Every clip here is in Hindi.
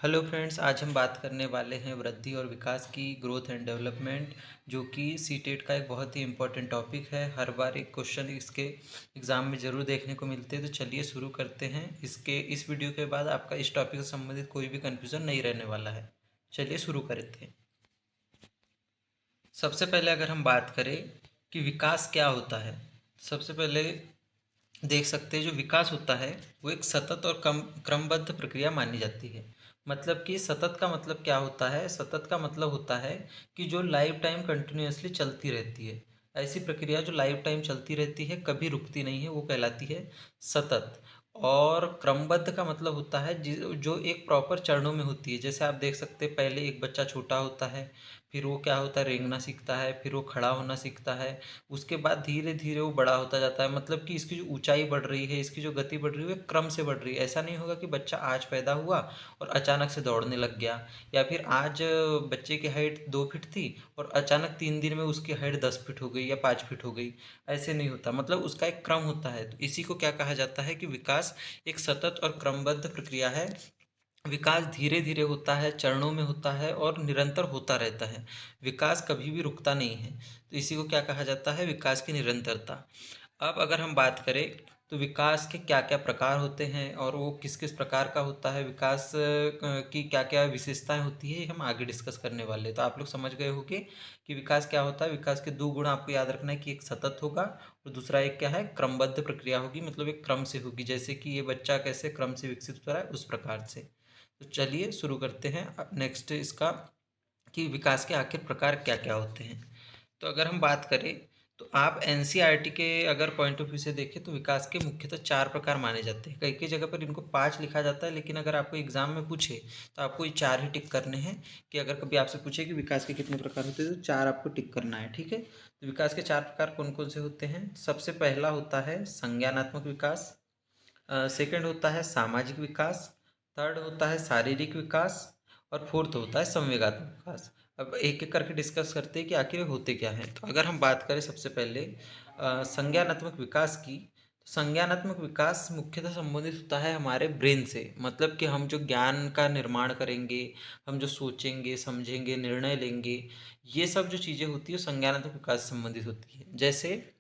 हेलो फ्रेंड्स, आज हम बात करने वाले हैं वृद्धि और विकास की, ग्रोथ एंड डेवलपमेंट, जो कि सीटेट का एक बहुत ही इम्पोर्टेंट टॉपिक है। हर बार एक क्वेश्चन इसके एग्ज़ाम में ज़रूर देखने को मिलते हैं। तो चलिए शुरू करते हैं। इस वीडियो के बाद आपका इस टॉपिक से संबंधित कोई भी कन्फ्यूज़न नहीं रहने वाला है। चलिए शुरू करते हैं। सबसे पहले अगर हम बात करें कि विकास क्या होता है, सबसे पहले देख सकते हैं जो विकास होता है वो एक सतत और क्रमबद्ध प्रक्रिया मानी जाती है। मतलब कि सतत का मतलब क्या होता है? सतत का मतलब होता है कि जो लाइफ टाइम कंटिन्यूअसली चलती रहती है। ऐसी प्रक्रिया जो लाइफ टाइम चलती रहती है, कभी रुकती नहीं है, वो कहलाती है सतत। और क्रमबद्ध का मतलब होता है जो एक प्रॉपर चरणों में होती है। जैसे आप देख सकते हैं, पहले एक बच्चा छोटा होता है, फिर वो क्या होता है, रेंगना सीखता है, फिर वो खड़ा होना सीखता है। उसके बाद धीरे धीरे वो बड़ा होता जाता है। मतलब कि इसकी जो ऊंचाई बढ़ रही है, इसकी जो गति बढ़ रही है, वो एक क्रम से बढ़ रही है। ऐसा नहीं होगा कि बच्चा आज पैदा हुआ और अचानक से दौड़ने लग गया, या फिर आज बच्चे की हाइट 2 फीट थी और अचानक 3 दिन में उसकी हाइट 10 फीट हो गई या 5 फीट हो गई। ऐसे नहीं होता। मतलब उसका एक क्रम होता है। तो इसी को क्या कहा जाता है कि विकास एक सतत और क्रमबद्ध प्रक्रिया है। विकास धीरे धीरे होता है, चरणों में होता है और निरंतर होता रहता है। विकास कभी भी रुकता नहीं है। तो इसी को क्या कहा जाता है? विकास की निरंतरता। अब अगर हम बात करें तो विकास के क्या क्या प्रकार होते हैं और वो किस किस प्रकार का होता है, विकास की क्या क्या विशेषताएं होती है, ये हम आगे डिस्कस करने वाले हैं। तो आप लोग समझ गए होंगे कि विकास क्या होता है। विकास के दो गुण आपको याद रखना है कि एक सतत होगा और दूसरा एक क्या है, क्रमबद्ध प्रक्रिया होगी। मतलब एक क्रम से होगी, जैसे कि ये बच्चा कैसे क्रम से विकसित हो रहा है, उस प्रकार से। तो चलिए शुरू करते हैं अब नेक्स्ट इसका, कि विकास के आखिर प्रकार क्या क्या होते हैं। तो अगर हम बात करें तो आप एनसीईआरटी के अगर पॉइंट ऑफ व्यू से देखें तो विकास के मुख्यतः 4 प्रकार माने जाते हैं। कई कई जगह पर इनको 5 लिखा जाता है, लेकिन अगर आपको एग्जाम में पूछे तो आपको ये 4 ही टिक करने हैं। कि अगर कभी आपसे पूछे कि विकास के कितने प्रकार होते हैं तो 4 आपको टिक करना है, ठीक है। तो विकास के 4 प्रकार कौन कौन से होते हैं? सबसे पहला होता है संज्ञानात्मक विकास, सेकंड होता है सामाजिक विकास, थर्ड होता है शारीरिक विकास और फोर्थ होता है संवेगात्मक विकास। अब एक एक करके डिस्कस करते हैं कि आखिर ये होते क्या हैं। तो अगर हम बात करें सबसे पहले संज्ञानात्मक विकास की, तो संज्ञानात्मक विकास मुख्यतः संबंधित होता है हमारे ब्रेन से। मतलब कि हम जो ज्ञान का निर्माण करेंगे, हम जो सोचेंगे समझेंगे निर्णय लेंगे, ये सब जो चीज़ें होती है वो संज्ञानात्मक विकास से संबंधित होती है। जैसे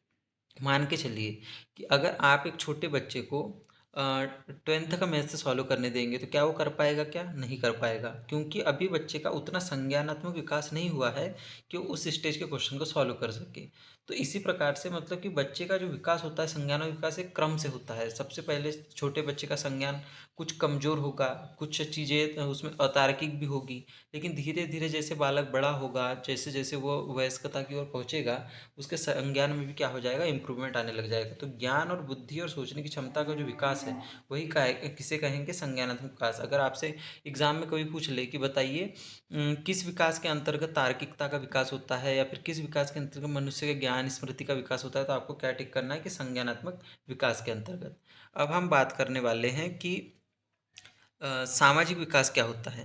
मान के चलिए कि अगर आप एक छोटे बच्चे को 10th का मैथ से सॉल्व करने देंगे तो क्या वो कर पाएगा? क्या नहीं कर पाएगा, क्योंकि अभी बच्चे का उतना संज्ञानात्मक विकास नहीं हुआ है कि वो उस स्टेज के क्वेश्चन को सॉल्व कर सके। तो इसी प्रकार से मतलब कि बच्चे का जो विकास होता है, संज्ञानात्मक विकास एक क्रम से होता है। सबसे पहले छोटे बच्चे का संज्ञान कुछ कमज़ोर होगा, कुछ चीज़ें उसमें अतार्किक भी होगी, लेकिन धीरे धीरे जैसे बालक बड़ा होगा, जैसे जैसे वो वयस्कता की ओर पहुँचेगा, उसके संज्ञान में भी क्या हो जाएगा, इम्प्रूवमेंट आने लग जाएगा। तो ज्ञान और बुद्धि और सोचने की क्षमता का जो विकास है, वही किसे कहेंगे? संज्ञानात्मक विकास। अगर आपसे एग्जाम में कभी पूछ ले कि बताइए किस विकास के अंतर्गत तार्किकता का विकास होता है, या फिर किस विकास के अंतर्गत मनुष्य के ज्ञान स्मृति का विकास होता है, तो आपको क्या टिक करना है कि संज्ञानात्मक विकास के अंतर्गत। अब हम बात करने वाले हैं कि सामाजिक विकास क्या होता है।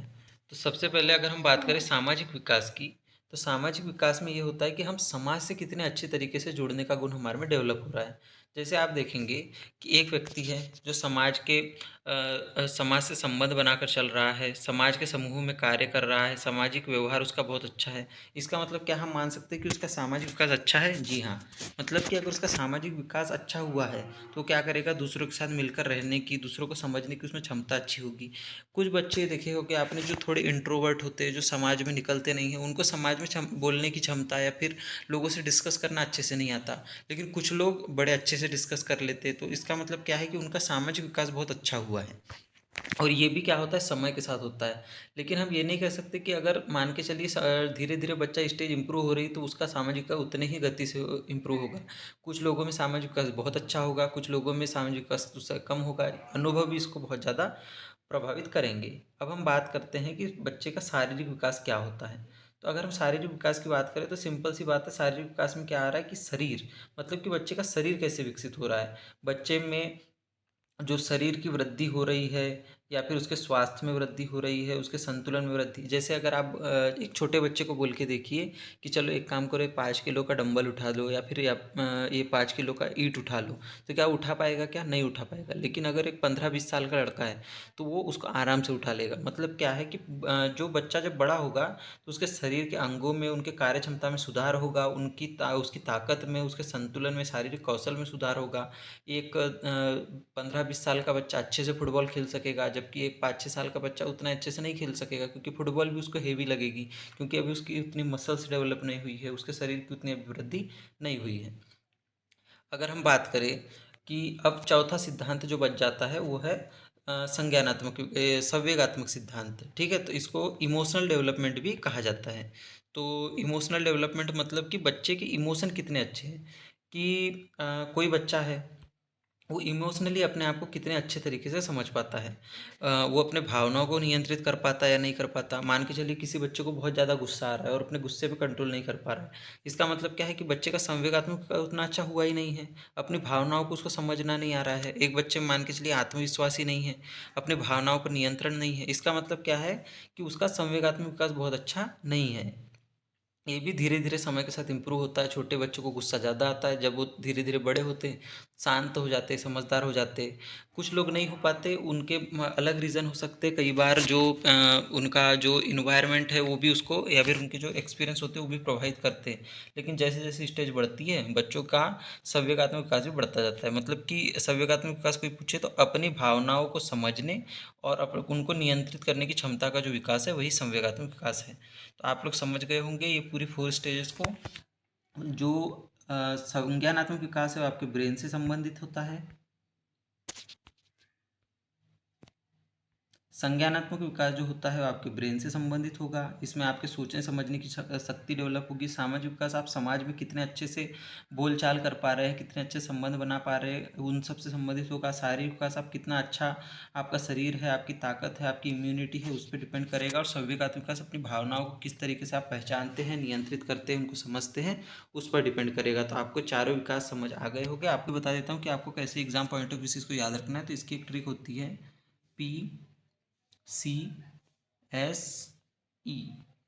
तो सबसे पहले अगर हम बात करें सामाजिक विकास की, तो सामाजिक विकास में ये होता है कि हम समाज से कितने अच्छे तरीके से जुड़ने का गुण हमारे में डेवलप हो रहा है। जैसे आप देखेंगे कि एक व्यक्ति है जो समाज से संबंध बनाकर चल रहा है, समाज के समूह में कार्य कर रहा है, सामाजिक व्यवहार उसका बहुत अच्छा है। इसका मतलब क्या हम मान सकते हैं कि उसका सामाजिक विकास अच्छा है? जी हाँ। मतलब कि अगर उसका सामाजिक विकास अच्छा हुआ है तो क्या करेगा, दूसरों के साथ मिलकर रहने की, दूसरों को समझने की उसमें क्षमता अच्छी होगी। कुछ बच्चे देखे हो कि आपने, जो थोड़े इंट्रोवर्ट होते हैं, जो समाज में निकलते नहीं हैं, उनको समाज में बोलने की क्षमता या फिर लोगों से डिस्कस करना अच्छे से नहीं आता। लेकिन कुछ लोग बड़े अच्छे से डिस्कस कर लेते हैं। तो इसका मतलब क्या है कि उनका सामाजिक विकास बहुत अच्छा हुआ है। और ये भी क्या होता है, समय के साथ होता है। लेकिन हम ये नहीं कह सकते कि अगर मान के चलिए धीरे धीरे बच्चा स्टेज इंप्रूव हो रही तो उसका सामाजिक विकास उतने ही गति से इंप्रूव होगा। कुछ लोगों में सामाजिक विकास बहुत अच्छा होगा, कुछ लोगों में सामाजिक विकास उससे कम होगा। अनुभव भी इसको बहुत ज़्यादा प्रभावित करेंगे। अब हम बात करते हैं कि बच्चे का शारीरिक विकास क्या होता है। तो अगर हम शारीरिक विकास की बात करें तो सिंपल सी बात है, शारीरिक विकास में क्या आ रहा है कि शरीर, मतलब कि बच्चे का शरीर कैसे विकसित हो रहा है। बच्चे में जो शरीर की वृद्धि हो रही है, या फिर उसके स्वास्थ्य में वृद्धि हो रही है, उसके संतुलन में वृद्धि। जैसे अगर आप एक छोटे बच्चे को बोल के देखिए कि चलो एक काम करो, ये 5 किलो का डंबल उठा लो या फिर ये 5 किलो का ईंट उठा लो, तो क्या उठा पाएगा? क्या नहीं उठा पाएगा। लेकिन अगर एक 15-20 साल का लड़का है तो वो उसको आराम से उठा लेगा। मतलब क्या है कि जो बच्चा जब बड़ा होगा तो उसके शरीर के अंगों में, उनके कार्य क्षमता में सुधार होगा, उसकी ताकत में, उसके संतुलन में, शारीरिक कौशल में सुधार होगा। एक 15-20 साल का बच्चा अच्छे से फुटबॉल खेल सकेगा, जबकि एक 5-6 साल का बच्चा उतना अच्छे से नहीं खेल सकेगा, क्योंकि फुटबॉल भी उसको हेवी लगेगी, क्योंकि अभी उसकी उतनी मसल्स डेवलप नहीं हुई है, उसके शरीर की उतनी अभी वृद्धि नहीं हुई है। अगर हम बात करें कि अब चौथा सिद्धांत जो बच जाता है वो है संज्ञानात्मक संवेगात्मक सिद्धांत। ठीक है, तो इसको इमोशनल डेवलपमेंट भी कहा जाता है। तो इमोशनल डेवलपमेंट मतलब कि बच्चे के इमोशन कितने अच्छे हैं, कि कोई बच्चा है वो इमोशनली अपने आप को कितने अच्छे तरीके से समझ पाता है। वो अपने भावनाओं को नियंत्रित कर पाता है या नहीं कर पाता। मान के चलिए किसी बच्चे को बहुत ज़्यादा गुस्सा आ रहा है और अपने गुस्से पे कंट्रोल नहीं कर पा रहा है, इसका मतलब क्या है कि बच्चे का संवेगात्मक उतना अच्छा हुआ ही नहीं है। अपनी भावनाओं को उसको समझना नहीं आ रहा है। एक बच्चे में मान के चलिए आत्मविश्वास ही नहीं है, अपने भावनाओं पर नियंत्रण नहीं है, इसका मतलब क्या है कि उसका संवेगात्मक विकास बहुत अच्छा नहीं है। ये भी धीरे धीरे समय के साथ इम्प्रूव होता है। छोटे बच्चों को गुस्सा ज़्यादा आता है, जब वो धीरे धीरे बड़े होते हैं, शांत हो जाते हैं, समझदार हो जाते हैं। कुछ लोग नहीं हो पाते, उनके अलग रीज़न हो सकते हैं। कई बार जो उनका जो इन्वायरमेंट है वो भी उसको, या फिर उनके जो एक्सपीरियंस होते हैं वो भी प्रभावित करते हैं। लेकिन जैसे जैसे स्टेज बढ़ती है बच्चों का संवेगात्मक विकास भी बढ़ता जाता है। मतलब कि संवेगात्मक विकास कोई पूछे तो अपनी भावनाओं को समझने और उनको नियंत्रित करने की क्षमता का जो विकास है वही संवेगात्मक विकास है। तो आप लोग समझ गए होंगे ये पूरी 4 स्टेजेस को। जो संज्ञानात्मक विकास है वो आपके ब्रेन से संबंधित होता है। संज्ञानात्मक विकास जो होता है वो आपके ब्रेन से संबंधित होगा। इसमें आपके सोचने समझने की शक्ति डेवलप होगी। सामाजिक विकास, आप समाज में कितने अच्छे से बोलचाल कर पा रहे हैं, कितने अच्छे संबंध बना पा रहे हैं, उन सब से संबंधित होगा। शारीरिक विकास, आप कितना अच्छा आपका शरीर है, आपकी ताकत है, आपकी इम्यूनिटी है, उस पर डिपेंड करेगा। और संवेगात्मक विकास अपनी भावनाओं को किस तरीके से आप पहचानते हैं, नियंत्रित करते हैं, उनको समझते हैं, उस पर डिपेंड करेगा। तो आपको चारों विकास समझ आ गए होंगे। आपको बता देता हूँ कि आपको कैसे एग्जाम पॉइंट ऑफ व्यू से इसको याद रखना है। तो इसकी एक ट्रिक होती है, पी सी एस ई,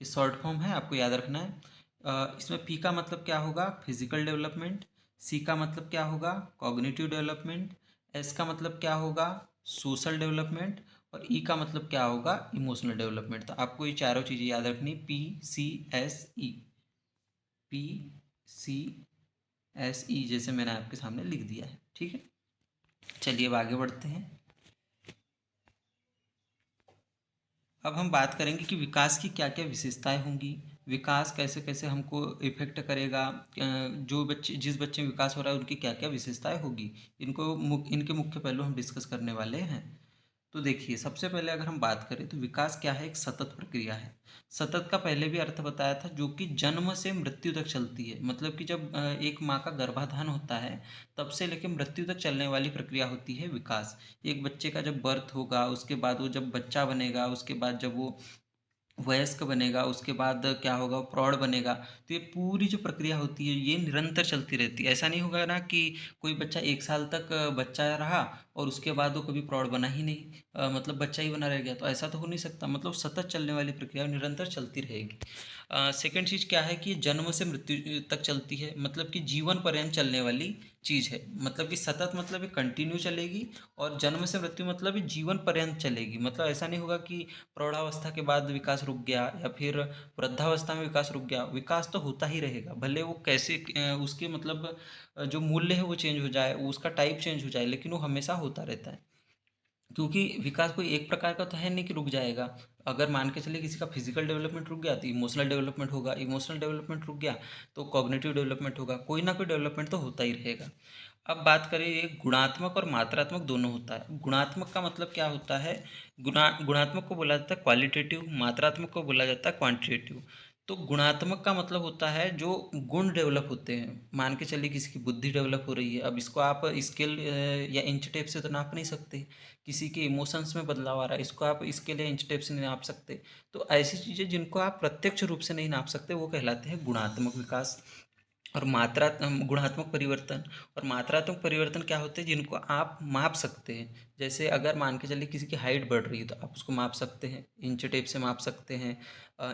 ये शॉर्ट फॉर्म है, आपको याद रखना है। इसमें पी का मतलब क्या होगा? Physical development. सी का मतलब क्या होगा? Cognitive development. एस का मतलब क्या होगा? Social development. और ई का मतलब क्या होगा? Emotional development. तो आपको ये चारों चीज़ें याद रखनी, P C S E. P C S E जैसे मैंने आपके सामने लिख दिया है। ठीक है, चलिए अब आगे बढ़ते हैं। अब हम बात करेंगे कि विकास की क्या क्या विशेषताएं होंगी, विकास कैसे कैसे हमको इफेक्ट करेगा। जो बच्चे, जिस बच्चे में विकास हो रहा है उनकी क्या क्या विशेषताएं होगी, इनके मुख्य पहलू हम डिस्कस करने वाले हैं। तो देखिए, सबसे पहले अगर हम बात करें तो विकास क्या है? एक सतत प्रक्रिया है। सतत का पहले भी अर्थ बताया था, जो कि जन्म से मृत्यु तक चलती है। मतलब कि जब एक माँ का गर्भाधान होता है तब से लेकर मृत्यु तक चलने वाली प्रक्रिया होती है विकास। एक बच्चे का जब बर्थ होगा, उसके बाद वो जब बच्चा बनेगा, उसके बाद जब वो वयस्क बनेगा, उसके बाद क्या होगा? प्रौढ़ बनेगा। तो ये पूरी जो प्रक्रिया होती है ये निरंतर चलती रहती है। ऐसा नहीं होगा ना कि कोई बच्चा 1 साल तक बच्चा रहा और उसके बाद वो कभी प्रौढ़ बना ही नहीं, मतलब बच्चा ही बना रह गया। तो ऐसा तो हो नहीं सकता। मतलब सतत चलने वाली प्रक्रिया निरंतर चलती रहेगी। सेकंड चीज़ क्या है कि जन्म से मृत्यु तक चलती है। मतलब कि जीवन पर्यंत चलने वाली चीज़ है। मतलब कि सतत मतलब ये कंटिन्यू चलेगी, और जन्म से मृत्यु मतलब ये जीवन पर्यंत चलेगी। मतलब ऐसा नहीं होगा कि प्रौढ़ावस्था के बाद विकास रुक गया या फिर वृद्धावस्था में विकास रुक गया। विकास तो होता ही रहेगा, भले वो कैसे उसके मतलब जो मूल्य है वो चेंज हो जाए, उसका टाइप चेंज हो जाए, लेकिन वो हमेशा होता रहता है। क्योंकि विकास कोई एक प्रकार का तो है नहीं कि रुक जाएगा। अगर मान के चलिए किसी का फिजिकल डेवलपमेंट रुक गया तो इमोशनल डेवलपमेंट होगा, इमोशनल डेवलपमेंट रुक गया तो कॉग्निटिव डेवलपमेंट होगा। कोई ना कोई डेवलपमेंट तो होता ही रहेगा। अब बात करें, ये गुणात्मक और मात्रात्मक दोनों होता है। गुणात्मक का मतलब क्या होता है? गुणात्मक को बोला जाता है क्वालिटेटिव, मात्रात्मक को बोला जाता है क्वांटिटेटिव। तो गुणात्मक का मतलब होता है जो गुण डेवलप होते हैं। मान के चलिए किसी की बुद्धि डेवलप हो रही है, अब इसको आप स्केल या इंच टेप से तो नाप नहीं सकते। किसी के इमोशंस में बदलाव आ रहा है, इसको आप स्केल या इंच टेप से नहीं नाप सकते। तो ऐसी चीज़ें जिनको आप प्रत्यक्ष रूप से नहीं नाप सकते वो कहलाते हैं गुणात्मक विकास। और गुणात्मक परिवर्तन और मात्रात्मक परिवर्तन क्या होते हैं? जिनको आप माप सकते हैं। जैसे अगर मान के चलिए किसी की हाइट बढ़ रही है तो आप उसको माप सकते हैं, इंच टेप से माप सकते हैं,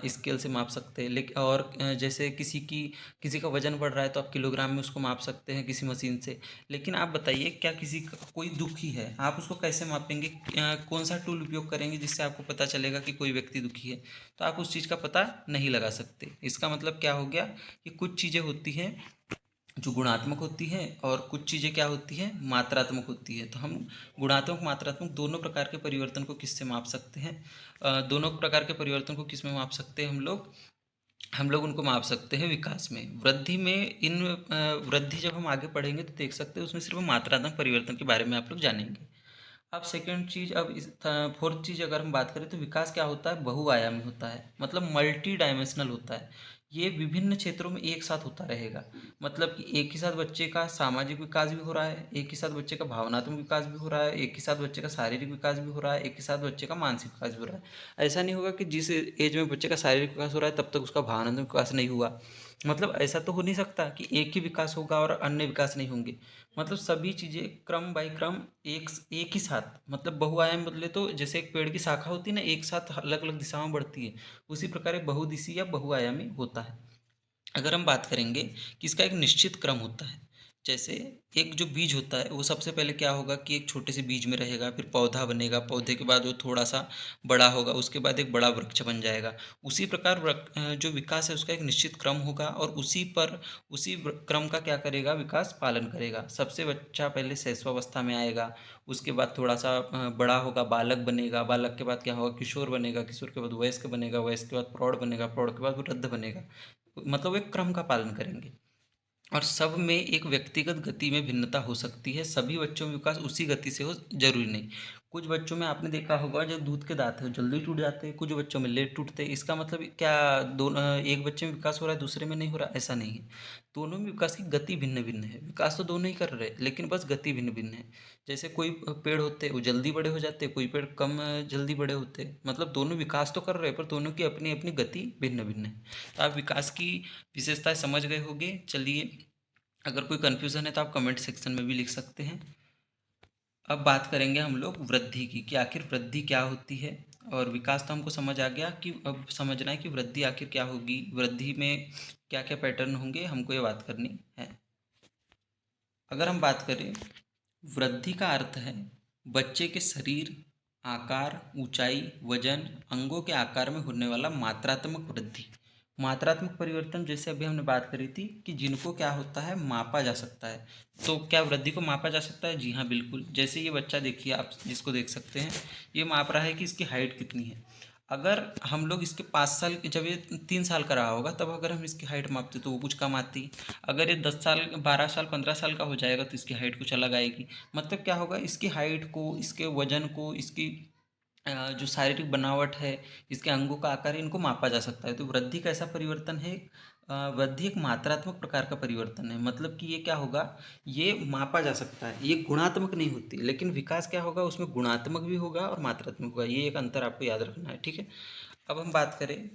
स्केल से माप सकते हैं। लेकिन और जैसे किसी का वजन बढ़ रहा है तो आप किलोग्राम में उसको माप सकते हैं किसी मशीन से। लेकिन आप बताइए, क्या किसी का कोई दुखी है, आप उसको कैसे मापेंगे? कौन सा टूल उपयोग करेंगे जिससे आपको पता चलेगा कि कोई व्यक्ति दुखी है? तो आप उस चीज़ का पता नहीं लगा सकते। इसका मतलब क्या हो गया कि कुछ चीज़ें होती हैं जो गुणात्मक होती हैं और कुछ चीज़ें क्या होती हैं, मात्रात्मक होती है। तो हम गुणात्मक मात्रात्मक दोनों प्रकार के परिवर्तन को किससे माप सकते हैं? दोनों प्रकार के परिवर्तन को किस में माप सकते हैं हम लोग उनको माप सकते हैं विकास में। वृद्धि में वृद्धि जब हम आगे पढ़ेंगे तो देख सकते हैं उसमें सिर्फ मात्रात्मक परिवर्तन के बारे में आप लोग जानेंगे। अब सेकंड चीज़, अब इस फोर्थ चीज़ अगर हम बात करें तो विकास क्या होता है, बहुआयामी होता है, मतलब मल्टी डायमेंशनल होता है। ये विभिन्न क्षेत्रों में एक साथ होता रहेगा। मतलब कि एक ही साथ बच्चे का सामाजिक विकास भी हो रहा है, एक ही साथ बच्चे का भावनात्मक विकास भी हो रहा है, एक ही साथ बच्चे का शारीरिक विकास भी हो रहा है, एक ही साथ बच्चे का मानसिक विकास भी हो रहा है। ऐसा नहीं होगा कि जिस एज में बच्चे का शारीरिक विकास हो रहा है तब तक उसका भावनात्मक विकास नहीं हुआ। मतलब ऐसा तो हो नहीं सकता कि एक ही विकास होगा और अन्य विकास नहीं होंगे। मतलब सभी चीज़ें क्रम बाई क्रम एक ही साथ, मतलब बहुआयाम बदले तो जैसे एक पेड़ की शाखा होती है ना, एक साथ अलग अलग दिशाओं में बढ़ती है, उसी प्रकार एक बहुदिशीय या बहुआयामी होता है। अगर हम बात करेंगे कि इसका एक निश्चित क्रम होता है। जैसे एक जो बीज होता है वो सबसे पहले क्या होगा कि एक छोटे से बीज में रहेगा, फिर पौधा बनेगा, पौधे के बाद वो थोड़ा सा बड़ा होगा, उसके बाद एक बड़ा वृक्ष बन जाएगा। उसी प्रकार जो विकास है उसका एक निश्चित क्रम होगा और क्रम का क्या करेगा, विकास पालन करेगा। सबसे बच्चा पहले शैशवावस्था में आएगा, उसके बाद थोड़ा सा बड़ा होगा, बालक बनेगा, बालक के बाद क्या होगा, किशोर बनेगा, किशोर के बाद वयस्क बनेगा, वयस्क के बाद प्रौढ़ बनेगा, प्रौढ़ के बाद वृद्ध बनेगा। मतलब एक क्रम का पालन करेंगे। और सब में एक व्यक्तिगत गति में भिन्नता हो सकती है, सभी बच्चों में विकास उसी गति से हो जरूरी नहीं। कुछ बच्चों में आपने देखा होगा जब दूध के दांत है जल्दी टूट जाते हैं, कुछ बच्चों में लेट टूटते हैं। इसका मतलब क्या दोनों, एक बच्चे में विकास हो रहा है दूसरे में नहीं हो रहा, ऐसा नहीं है। दोनों में विकास की गति भिन्न भिन्न है, विकास तो दोनों ही कर रहे हैं लेकिन बस गति भिन्न भिन्न है। जैसे कोई पेड़ होते हैं वो जल्दी बड़े हो जाते हैं, कोई पेड़ कम जल्दी बड़े होते हैं। मतलब दोनों विकास तो कर रहे हैं पर दोनों की अपनी अपनी गति भिन्न भिन्न है। तो आप विकास की विशेषताएं समझ गए होंगे। चलिए, अगर कोई कन्फ्यूज़न है तो आप कमेंट सेक्शन में भी लिख सकते हैं। अब बात करेंगे हम लोग वृद्धि की, कि आखिर वृद्धि क्या होती है। और विकास तो हमको समझ आ गया, कि अब समझना है कि वृद्धि आखिर क्या होगी, वृद्धि में क्या क्या पैटर्न होंगे, हमको ये बात करनी है। अगर हम बात करें, वृद्धि का अर्थ है बच्चे के शरीर, आकार, ऊंचाई, वजन, अंगों के आकार में होने वाला मात्रात्मक वृद्धि। मात्रात्मक परिवर्तन जैसे अभी हमने बात करी थी कि जिनको क्या होता है, मापा जा सकता है। तो क्या वृद्धि को मापा जा सकता है? जी हाँ, बिल्कुल। जैसे ये बच्चा देखिए, आप जिसको देख सकते हैं, ये माप रहा है कि इसकी हाइट कितनी है। अगर हम लोग इसके 5 साल, जब ये 3 साल का रहा होगा तब अगर हम इसकी हाइट मापते तो वो कुछ कम आती। अगर ये 10 साल, 12 साल, 15 साल का हो जाएगा तो इसकी हाइट कुछ अलग आएगी। मतलब क्या होगा, इसकी हाइट को, इसके वजन को, इसकी जो शारीरिक बनावट है, इसके अंगों का आकार है, इनको मापा जा सकता है। तो वृद्धि का ऐसा परिवर्तन है, वृद्धि एक मात्रात्मक प्रकार का परिवर्तन है। मतलब कि ये क्या होगा, ये मापा जा सकता है, ये गुणात्मक नहीं होती। लेकिन विकास क्या होगा, उसमें गुणात्मक भी होगा और मात्रात्मक होगा। ये एक अंतर आपको याद रखना है, ठीक है। अब हम बात करें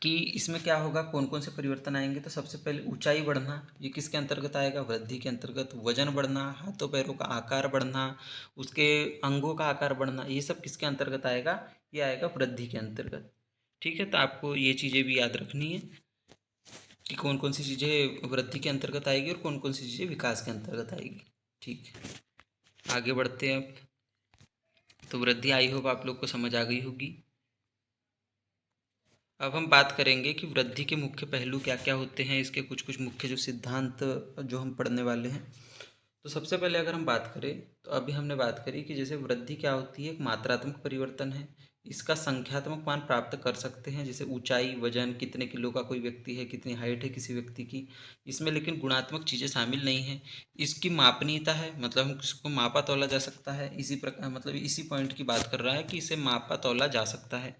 कि इसमें क्या होगा, कौन कौन से परिवर्तन आएंगे। तो सबसे पहले ऊंचाई बढ़ना, ये किसके अंतर्गत आएगा, वृद्धि के अंतर्गत। वजन बढ़ना, हाथों पैरों का आकार बढ़ना, उसके अंगों का आकार बढ़ना, ये सब किसके अंतर्गत आएगा, ये आएगा वृद्धि के अंतर्गत। ठीक है, तो आपको ये चीज़ें भी याद रखनी है कि कौन कौन सी चीज़ें वृद्धि के अंतर्गत आएगी और कौन कौन सी चीज़ें विकास के अंतर्गत आएगी। ठीक है, आगे बढ़ते हैं अब। तो वृद्धि आई होप आप लोग को समझ आ गई होगी। अब हम बात करेंगे कि वृद्धि के मुख्य पहलू क्या क्या होते हैं, इसके कुछ कुछ मुख्य जो सिद्धांत जो हम पढ़ने वाले हैं। तो सबसे पहले अगर हम बात करें, तो अभी हमने बात करी कि जैसे वृद्धि क्या होती है, एक मात्रात्मक परिवर्तन है। इसका संख्यात्मक मान प्राप्त कर सकते हैं, जैसे ऊंचाई, वजन, कितने किलो का कोई व्यक्ति है, कितनी हाइट है किसी व्यक्ति की। इसमें लेकिन गुणात्मक चीज़ें शामिल नहीं हैं। इसकी मापनीयता है, मतलब हम इसको मापा तौला जा सकता है। इसी प्रकार, मतलब इसी पॉइंट की बात कर रहा है कि इसे मापा तौला जा सकता है।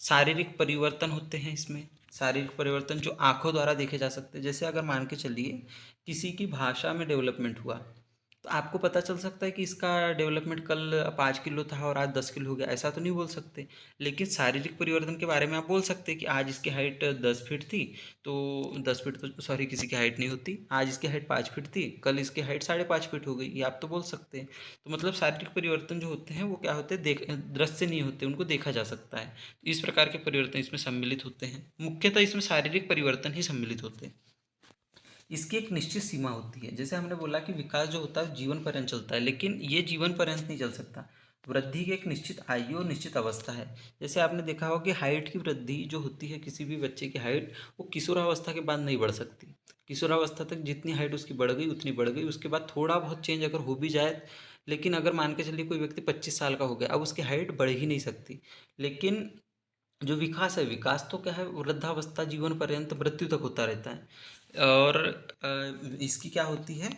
शारीरिक परिवर्तन होते हैं इसमें, शारीरिक परिवर्तन जो आंखों द्वारा देखे जा सकते हैं। जैसे अगर मान के चलिए किसी की भाषा में डेवलपमेंट हुआ, तो आपको पता चल सकता है कि इसका डेवलपमेंट कल 5 किलो था और आज 10 किलो हो गया, ऐसा तो नहीं बोल सकते। लेकिन शारीरिक परिवर्तन के बारे में आप बोल सकते हैं कि आज इसकी हाइट 10 फीट थी, तो 10 फीट तो सॉरी किसी की हाइट नहीं होती, आज इसकी हाइट 5 फीट थी, कल इसकी हाइट 5.5 फीट हो गई, ये आप तो बोल सकते हैं। तो मतलब शारीरिक परिवर्तन जो होते हैं वो क्या होते हैं, देख दृश्य नहीं होते, उनको देखा जा सकता है। तो इस प्रकार के परिवर्तन इसमें सम्मिलित होते हैं, मुख्यतः इसमें शारीरिक परिवर्तन ही सम्मिलित होते हैं। इसकी एक निश्चित सीमा होती है, जैसे हमने बोला कि विकास जो होता है जीवन पर्यंत चलता है, लेकिन ये जीवन पर्यंत नहीं चल सकता। वृद्धि की एक निश्चित आयु और निश्चित अवस्था है। जैसे आपने देखा होगा कि हाइट की वृद्धि जो होती है, किसी भी बच्चे की हाइट वो किशोरावस्था के बाद नहीं बढ़ सकती। किशोरावस्था तक जितनी हाइट उसकी बढ़ गई उतनी बढ़ गई, उसके बाद थोड़ा बहुत चेंज अगर हो भी जाए, लेकिन अगर मान के चलिए कोई व्यक्ति 25 साल का हो गया, अब उसकी हाइट बढ़ ही नहीं सकती। लेकिन जो विकास है, विकास तो क्या है, वृद्धावस्था जीवन पर्यंत मृत्यु तक होता रहता है। और इसकी क्या होती है,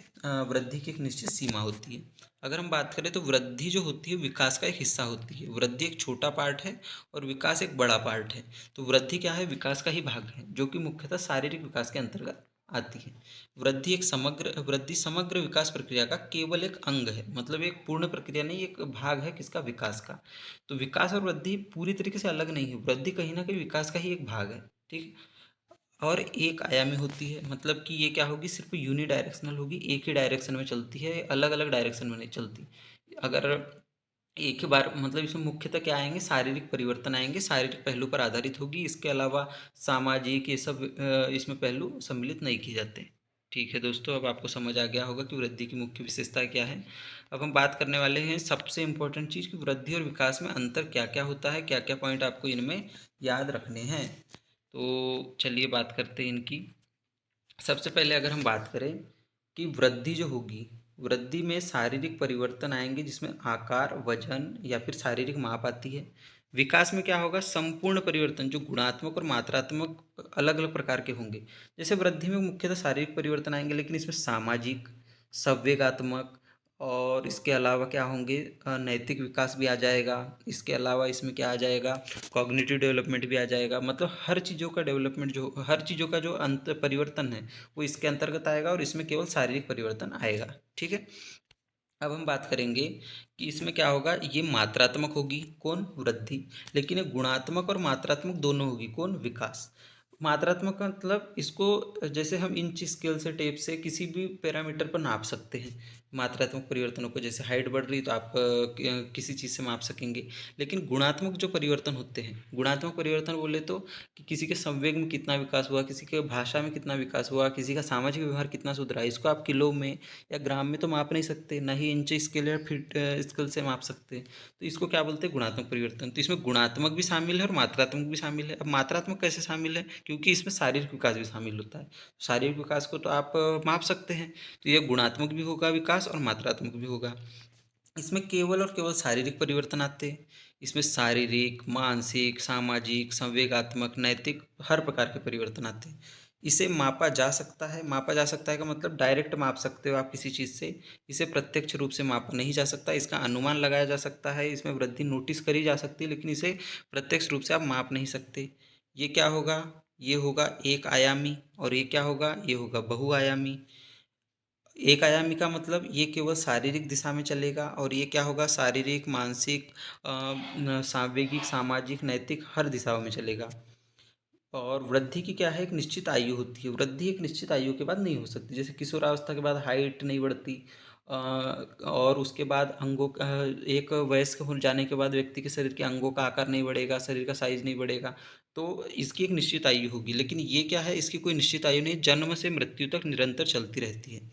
वृद्धि की एक निश्चित सीमा होती है। अगर हम बात करें तो वृद्धि जो होती है विकास का एक हिस्सा होती है। वृद्धि एक छोटा पार्ट है और विकास एक बड़ा पार्ट है। तो वृद्धि क्या है, विकास का ही भाग है, जो कि मुख्यतः शारीरिक विकास के अंतर्गत आती है। वृद्धि समग्र विकास प्रक्रिया का केवल एक अंग है, मतलब एक पूर्ण प्रक्रिया नहीं, एक भाग है किसका, विकास का। तो विकास और वृद्धि पूरी तरीके से अलग नहीं है, वृद्धि कहीं ना कहीं विकास का ही एक भाग है। ठीक। और एक आयामी होती है, मतलब कि ये क्या होगी, सिर्फ यूनी डायरेक्शनल होगी, एक ही डायरेक्शन में चलती है, अलग अलग डायरेक्शन में नहीं चलती। अगर एक ही बार, मतलब इसमें मुख्यतः क्या आएंगे, शारीरिक परिवर्तन आएंगे, शारीरिक पहलू पर आधारित होगी, इसके अलावा सामाजिक ये सब इसमें पहलू सम्मिलित नहीं किए जाते। ठीक है दोस्तों, अब आपको समझ आ गया होगा कि वृद्धि की मुख्य विशेषता क्या है। अब हम बात करने वाले हैं सबसे इम्पोर्टेंट चीज़ कि वृद्धि और विकास में अंतर क्या क्या होता है, क्या क्या पॉइंट आपको इनमें याद रखने हैं। तो चलिए बात करते हैं इनकी। सबसे पहले अगर हम बात करें कि वृद्धि जो होगी, वृद्धि में शारीरिक परिवर्तन आएंगे जिसमें आकार, वजन या फिर शारीरिक माप आती है। विकास में क्या होगा, संपूर्ण परिवर्तन जो गुणात्मक और मात्रात्मक अलग अलग प्रकार के होंगे। जैसे वृद्धि में मुख्यतः शारीरिक परिवर्तन आएंगे, लेकिन इसमें सामाजिक, संवेगात्मक और इसके अलावा क्या होंगे, नैतिक विकास भी आ जाएगा। इसके अलावा इसमें क्या आ जाएगा, कॉग्निटिव डेवलपमेंट भी आ जाएगा। मतलब हर चीज़ों का डेवलपमेंट, जो हर चीज़ों का जो अंत परिवर्तन है वो इसके अंतर्गत आएगा, और इसमें केवल शारीरिक परिवर्तन आएगा। ठीक है। अब हम बात करेंगे कि इसमें क्या होगा, ये मात्रात्मक होगी, कौन, वृद्धि। लेकिन ये गुणात्मक और मात्रात्मक दोनों होगी, कौन, विकास। मात्रात्मक का मतलब इसको, जैसे हम इंच स्केल से, टेप से किसी भी पैरामीटर पर नाप सकते हैं मात्रात्मक परिवर्तनों को। जैसे हाइट बढ़ रही तो आप किसी चीज़ से माप सकेंगे। लेकिन गुणात्मक जो परिवर्तन होते हैं, गुणात्मक परिवर्तन बोले तो कि किसी के संवेग में कितना विकास हुआ, किसी के भाषा में कितना विकास हुआ, किसी का सामाजिक व्यवहार कितना सुधरा, इसको आप किलो में या ग्राम में तो माप नहीं सकते, ना ही इंच स्केल या फीट स्केल से माप सकते। तो इसको क्या बोलते हैं, गुणात्मक परिवर्तन। तो इसमें गुणात्मक भी शामिल है और मात्रात्मक भी शामिल है। अब मात्रात्मक कैसे शामिल है, क्योंकि इसमें शारीरिक विकास भी शामिल होता है। शारीरिक विकास को तो आप माप सकते हैं, तो यह गुणात्मक भी होगा विकास और मात्रात्मक भी होगा। इसमें केवल और केवल शारीरिक परिवर्तन आते हैं। इसमें शारीरिक, मानसिक, सामाजिक, संवेगात्मक, नैतिक हर प्रकार के परिवर्तन आते हैं। इसे मापा जा सकता है, मापा जा सकता है का मतलब डायरेक्ट माप सकते हो आप किसी चीज़ से। इसे प्रत्यक्ष रूप से मापा नहीं जा सकता, इसका अनुमान लगाया जा सकता है, इसमें वृद्धि नोटिस करी जा सकती है, लेकिन इसे प्रत्यक्ष रूप से आप माप नहीं सकते। ये क्या होगा, ये होगा एक आयामी, और ये क्या होगा, ये होगा बहुआयामी। एक आयामी का मतलब ये केवल शारीरिक दिशा में चलेगा, और ये क्या होगा, शारीरिक, मानसिक, सांवेगिक, सामाजिक, नैतिक हर दिशाओं में चलेगा। और वृद्धि की क्या है, एक निश्चित आयु होती है। वृद्धि एक निश्चित आयु के बाद नहीं हो सकती। जैसे किशोरावस्था के बाद हाइट नहीं बढ़ती, और उसके बाद अंगों का, एक वयस्क हो जाने के बाद व्यक्ति के शरीर के अंगों का आकार नहीं बढ़ेगा, शरीर का साइज नहीं बढ़ेगा। तो इसकी एक निश्चित आयु होगी, लेकिन ये क्या है, इसकी कोई निश्चित आयु नहीं, जन्म से मृत्यु तक निरंतर चलती रहती है।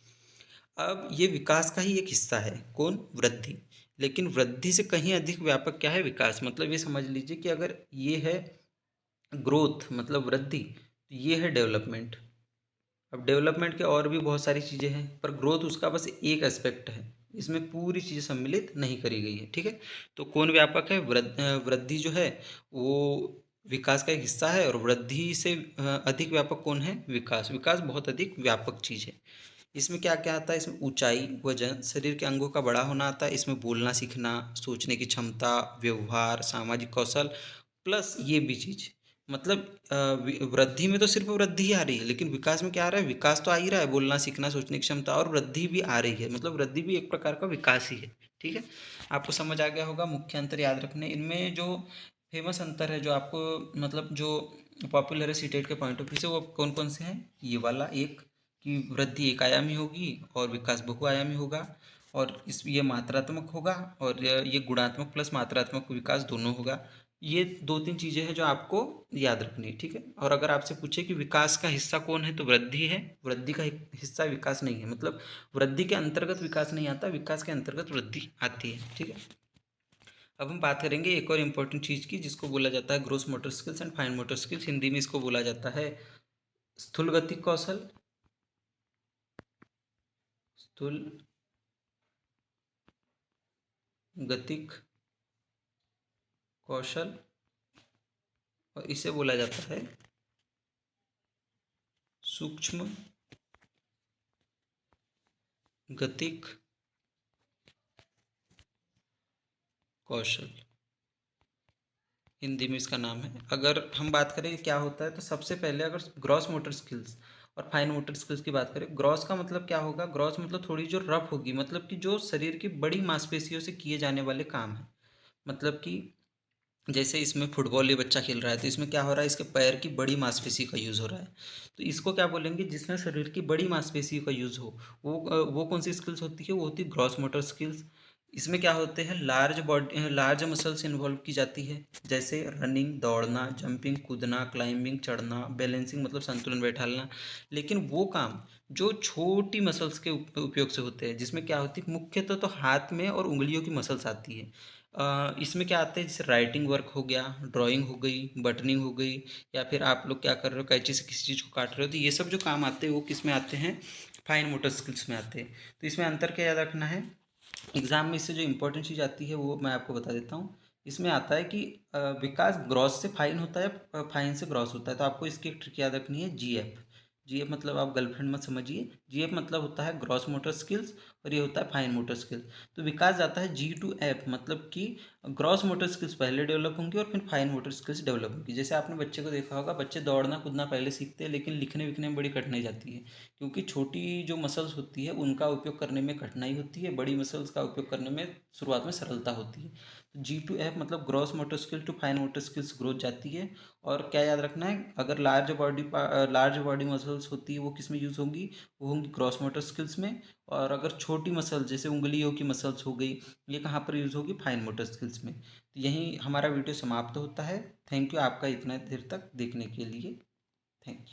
अब ये विकास का ही एक हिस्सा है, कौन, वृद्धि। लेकिन वृद्धि से कहीं अधिक व्यापक क्या है, विकास। मतलब ये समझ लीजिए कि अगर ये है ग्रोथ मतलब वृद्धि, तो ये है डेवलपमेंट। अब डेवलपमेंट के और भी बहुत सारी चीज़ें हैं, पर ग्रोथ उसका बस एक एस्पेक्ट है, इसमें पूरी चीज़ें सम्मिलित नहीं करी गई है। ठीक है। तो कौन व्यापक है, वृद्धि जो है वो विकास का एक हिस्सा है, और वृद्धि से अधिक व्यापक कौन है, विकास। विकास बहुत अधिक व्यापक चीज़ है। इसमें क्या क्या आता है, इसमें ऊंचाई, वजन, शरीर के अंगों का बड़ा होना आता है। इसमें बोलना सीखना, सोचने की क्षमता, व्यवहार, सामाजिक कौशल, प्लस ये भी चीज़, मतलब वृद्धि में तो सिर्फ वृद्धि ही आ रही है, लेकिन विकास में क्या आ रहा है, विकास तो आ ही रहा है, बोलना सीखना सोचने की क्षमता, और वृद्धि भी आ रही है, मतलब वृद्धि भी एक प्रकार का विकास ही है। ठीक है, आपको समझ आ गया होगा। मुख्य अंतर याद रखने, इनमें जो फेमस अंतर है जो आपको मतलब जो पॉपुलर है सीटेट के पॉइंट ऑफ व्यू से, वो कौन कौन से हैं, ये वाला एक, कि वृद्धि एक आयामी होगी और विकास बहुआयामी होगा, और इस ये मात्रात्मक होगा, और ये गुणात्मक प्लस मात्रात्मक विकास दोनों होगा। ये दो तीन चीज़ें हैं जो आपको याद रखनी है। ठीक है, और अगर आपसे पूछे कि विकास का हिस्सा कौन है, तो वृद्धि है, वृद्धि का हिस्सा विकास नहीं है, मतलब वृद्धि के अंतर्गत विकास नहीं आता, विकास के अंतर्गत वृद्धि आती है। ठीक है, अब हम बात करेंगे एक और इम्पोर्टेंट चीज़ की, जिसको बोला जाता है gross motor skills and fine motor skills. Hindi में इसको बोला जाता है स्थूल गतिक कौशल, स्थूल गतिक कौशल, और इसे बोला जाता है सूक्ष्म गतिक कौशल, हिंदी में इसका नाम है। अगर हम बात करें क्या होता है, तो सबसे पहले अगर ग्रॉस मोटर स्किल्स और फाइन मोटर स्किल्स की बात करें, ग्रॉस का मतलब क्या होगा, ग्रॉस मतलब थोड़ी जो रफ होगी, मतलब कि जो शरीर की बड़ी मांसपेशियों से किए जाने वाले काम हैं। मतलब कि जैसे इसमें फुटबॉल ये बच्चा खेल रहा है, तो इसमें क्या हो रहा है, इसके पैर की बड़ी मांसपेशी का यूज़ हो रहा है, तो इसको क्या बोलेंगे, जिसमें शरीर की बड़ी मांसपेशियों का यूज़ हो, वो कौन सी स्किल्स होती है, वो होती है ग्रॉस मोटर स्किल्स। इसमें क्या होते हैं, लार्ज मसल्स इन्वॉल्व की जाती है, जैसे रनिंग, दौड़ना, जंपिंग, कूदना, क्लाइंबिंग, चढ़ना, बैलेंसिंग मतलब संतुलन बैठालना। लेकिन वो काम जो छोटी मसल्स के उपयोग से होते हैं, जिसमें क्या होती है, मुख्यतः तो हाथ में और उंगलियों की मसल्स आती है। इसमें क्या आते हैं, जैसे राइटिंग वर्क हो गया, ड्राइंग हो गई, बटनिंग हो गई, या फिर आप लोग क्या कर रहे हो, कैंची से किसी चीज़ को काट रहे हो, तो ये सब जो काम आते हैं वो किस में आते हैं, फाइन मोटर स्किल्स में आते हैं। तो इसमें अंतर क्या याद रखना है, एग्जाम में इससे जो इंपॉर्टेंट चीज़ आती है वो मैं आपको बता देता हूँ। इसमें आता है कि विकास ग्रॉस से फाइन होता है, फाइन से ग्रॉस होता है, तो आपको इसकी एक ट्रिक याद रखनी है, जीएफ। जीएफ मतलब आप गर्लफ्रेंड मत समझिए, जीएफ मतलब होता है ग्रॉस मोटर स्किल्स, और ये होता है फाइन मोटर स्किल्स। तो विकास जाता है जी टू एफ, मतलब कि ग्रॉस मोटर स्किल्स पहले डेवलप होंगी और फिर फाइन मोटर स्किल्स डेवलप होंगी। जैसे आपने बच्चे को देखा होगा, बच्चे दौड़ना कूदना पहले सीखते हैं, लेकिन लिखने विखने में बड़ी कठिनाई जाती है, क्योंकि छोटी जो मसल्स होती है उनका उपयोग करने में कठिनाई होती है, बड़ी मसल्स का उपयोग करने में शुरुआत में सरलता होती है। तो जी टू एफ मतलब gross motor skill to fine motor skills growth जाती है। और क्या याद रखना है, अगर लार्ज बॉडी मसल्स होती है वो किस में यूज़ होंगी, वो होंगी ग्रॉस मोटर स्किल्स में। और अगर छोटी मसल जैसे उंगलियों की मसल्स हो गई, ये कहाँ पर यूज़ होगी, फाइन मोटर स्किल्स में। तो यहीं हमारा वीडियो समाप्त होता है। थैंक यू आपका इतना देर तक देखने के लिए। Thank you.